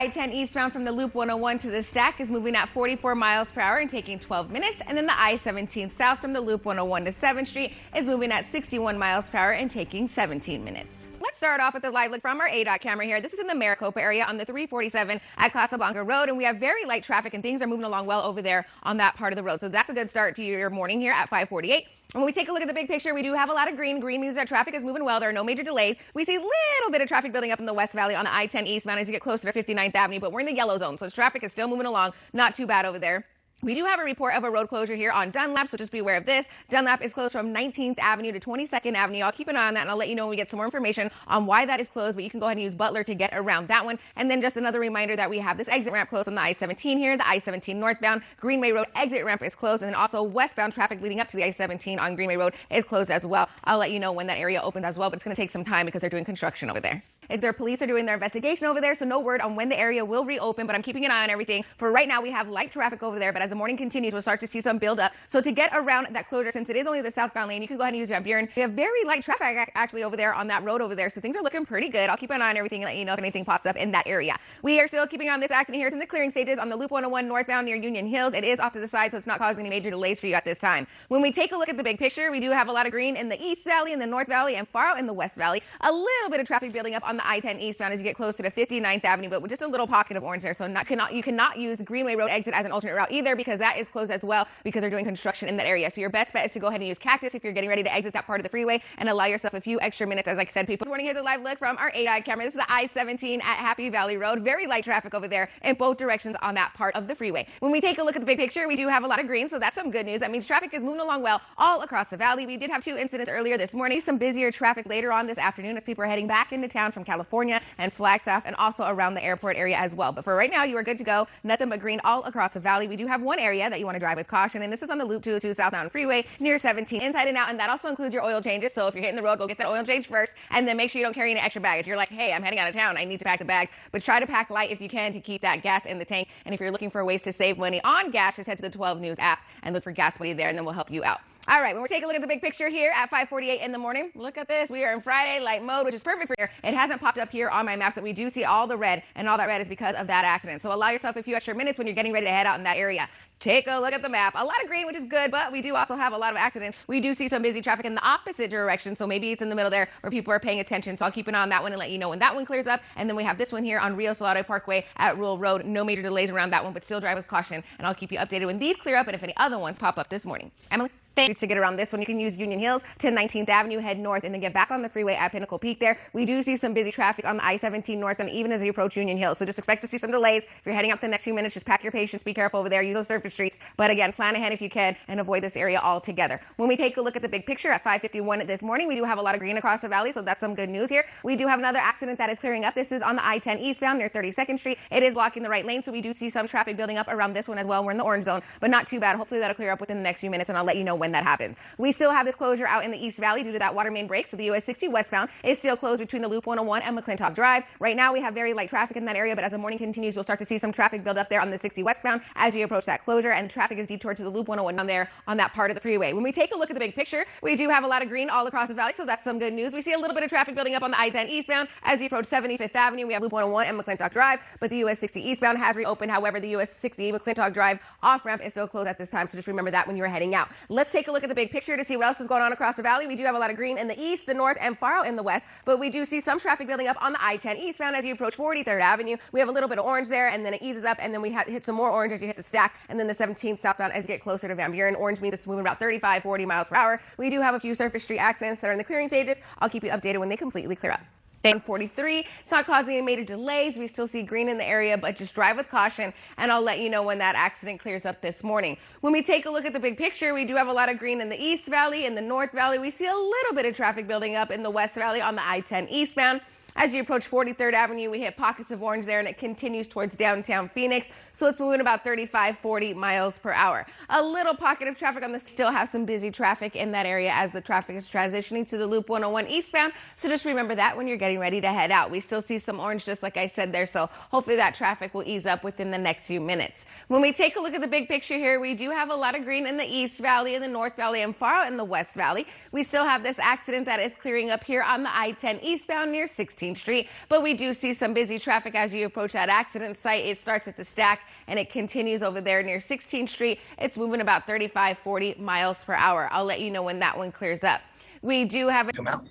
I-10 eastbound from the Loop 101 to the Stack is moving at 44 miles per hour and taking 12 minutes. And then the I-17 south from the Loop 101 to 7th Street is moving at 61 miles per hour and taking 17 minutes. Let's start off with a live look from our ADOT camera here. This is in the Maricopa area on the 347 at Casablanca Road, and we have very light traffic and things are moving along well over there on that part of the road. So that's a good start to your morning here at 5:48. And when we take a look at the big picture, we do have a lot of green. Green means that traffic is moving well. There are no major delays. We see a little bit of traffic building up in the West Valley on the I-10 eastbound as you get closer to 59th Avenue, but we're in the yellow zone, so traffic is still moving along. Not too bad over there. We do have a report of a road closure here on Dunlap, so just be aware of this. Dunlap is closed from 19th Avenue to 22nd Avenue. I'll keep an eye on that, and I'll let you know when we get some more information on why that is closed, but you can go ahead and use Butler to get around that one. And then just another reminder that we have this exit ramp closed on the I-17 here. The I-17 northbound Greenway Road exit ramp is closed, and then also westbound traffic leading up to the I-17 on Greenway Road is closed as well. I'll let you know when that area opens as well, but it's going to take some time because they're doing construction over there. Their police are doing their investigation over there, so no word on when the area will reopen, but I'm keeping an eye on everything. For right now, we have light traffic over there, but as the morning continues, we'll start to see some build up. So to get around that closure, since it is only the southbound lane, you can go ahead and use Van Buren. We have very light traffic actually over there on that road over there, so things are looking pretty good. I'll keep an eye on everything and let you know if anything pops up in that area. We are still keeping on this accident here. It's in the clearing stages on the Loop 101 northbound near Union Hills. It is off to the side, so it's not causing any major delays for you at this time. When we take a look at the big picture, we do have a lot of green in the East Valley, in the North Valley, and far out in the West Valley. A little bit of traffic building up on the I-10 eastbound as you get closer to 59th Avenue, but with just a little pocket of orange there. So you cannot use the Greenway Road exit as an alternate route either, because that is closed as well because they're doing construction in that area. So your best bet is to go ahead and use Cactus if you're getting ready to exit that part of the freeway and allow yourself a few extra minutes. As I said, people, this morning, here's a live look from our ADOT camera. This is the I-17 at Happy Valley Road. Very light traffic over there in both directions on that part of the freeway. When we take a look at the big picture, we do have a lot of green, so that's some good news. That means traffic is moving along well all across the valley. We did have 2 incidents earlier this morning. Some busier traffic later on this afternoon as people are heading back into town from California and Flagstaff and also around the airport area as well. But for right now, you are good to go. Nothing but green all across the valley. We do have one area that you want to drive with caution, and this is on the Loop 202 southbound freeway near 17 inside and out, and that also includes your oil changes. So if you're hitting the road, go get that oil change first, and then make sure you don't carry any extra baggage. You're like, hey, I'm heading out of town, I need to pack the bags, but try to pack light if you can to keep that gas in the tank. And if you're looking for ways to save money on gas, just head to the 12 News app and look for Gas Buddy there, and then we'll help you out. All right, when we're taking a look at the big picture here at 5:48 in the morning, look at this. We are in Friday light mode, which is perfect for here. It hasn't popped up here on my maps, but we do see all the red, and all that red is because of that accident. So allow yourself a few extra minutes when you're getting ready to head out in that area. Take a look at the map. A lot of green, which is good, but we do also have a lot of accidents. We do see some busy traffic in the opposite direction, so maybe it's in the middle there where people are paying attention. So I'll keep an eye on that one and let you know when that one clears up. And then we have this one here on Rio Salado Parkway at Rural Road. No major delays around that one, but still drive with caution. And I'll keep you updated when these clear up and if any other ones pop up this morning. Emily? Thanks. To get around this one, you can use Union Hills to 19th Avenue, head north, and then get back on the freeway at Pinnacle Peak there. We do see some busy traffic on the I-17 north, and even as you approach Union Hills. So just expect to see some delays. If you're heading up the next few minutes, just pack your patience. Be careful over there. Use those surface streets. But again, plan ahead if you can and avoid this area altogether. When we take a look at the big picture at 5:51 this morning, we do have a lot of green across the valley, so that's some good news here. We do have another accident that is clearing up. This is on the I-10 eastbound near 32nd Street. It is blocking the right lane, so we do see some traffic building up around this one as well. We're in the orange zone, but not too bad. Hopefully that'll clear up within the next few minutes, and I'll let you know when that happens. We still have this closure out in the East Valley due to that water main break, so the US 60 westbound is still closed between the Loop 101 and McClintock Drive. Right now, we have very light traffic in that area, but as the morning continues, we'll start to see some traffic build up there on the 60 westbound as you approach that closure, and the traffic is detoured to the Loop 101 down there on that part of the freeway. When we take a look at the big picture, we do have a lot of green all across the valley, so that's some good news. We see a little bit of traffic building up on the I-10 eastbound as you approach 75th Avenue. We have Loop 101 and McClintock Drive, but the US 60 eastbound has reopened. However, the US 60 McClintock Drive off-ramp is still closed at this time, so just remember that when you're heading out. Let's take a look at the big picture to see what else is going on across the valley. We do have a lot of green in the east, the north, and far out in the west, but we do see some traffic building up on the I-10 eastbound as you approach 43rd Avenue. We have a little bit of orange there, and then it eases up, and then we hit some more orange as you hit the Stack, and then the 17th southbound as you get closer to Van Buren. Orange means it's moving about 35, 40 miles per hour. We do have a few surface street accidents that are in the clearing stages. I'll keep you updated when they completely clear up. 43, it's not causing any major delays. We still see green in the area, but just drive with caution, and I'll let you know when that accident clears up this morning. When we take a look at the big picture, we do have a lot of green in the East Valley. In the North Valley, we see a little bit of traffic building up in the West Valley on the I-10 eastbound. As you approach 43rd Avenue, we hit pockets of orange there, and it continues towards downtown Phoenix. So it's moving about 35, 40 miles per hour. A little pocket of traffic on the still have some busy traffic in that area as the traffic is transitioning to the Loop 101 eastbound. So just remember that when you're getting ready to head out. We still see some orange, just like I said there. So hopefully that traffic will ease up within the next few minutes. When we take a look at the big picture here, we do have a lot of green in the East Valley, in the North Valley, and far out in the West Valley. We still have this accident that is clearing up here on the I-10 eastbound near 16. 16th Street, but we do see some busy traffic as you approach that accident site. It starts at the stack and it continues over there near 16th Street. It's moving about 35, 40 miles per hour. I'll let you know when that one clears up. We do have a...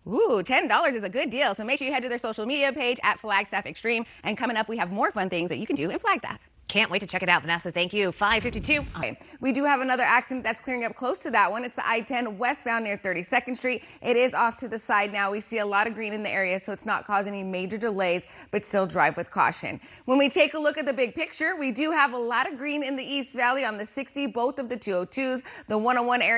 Ooh, $10 is a good deal. So make sure you head to their social media page at Flagstaff Extreme. And coming up, we have more fun things that you can do in Flagstaff. Can't wait to check it out, Vanessa. Thank you. 5:52. Okay. We do have another accident that's clearing up close to that one. It's the I-10 westbound near 32nd Street. It is off to the side now. We see a lot of green in the area, so it's not causing any major delays, but still drive with caution. When we take a look at the big picture, we do have a lot of green in the East Valley on the 60, both of the 202s, the 101 area.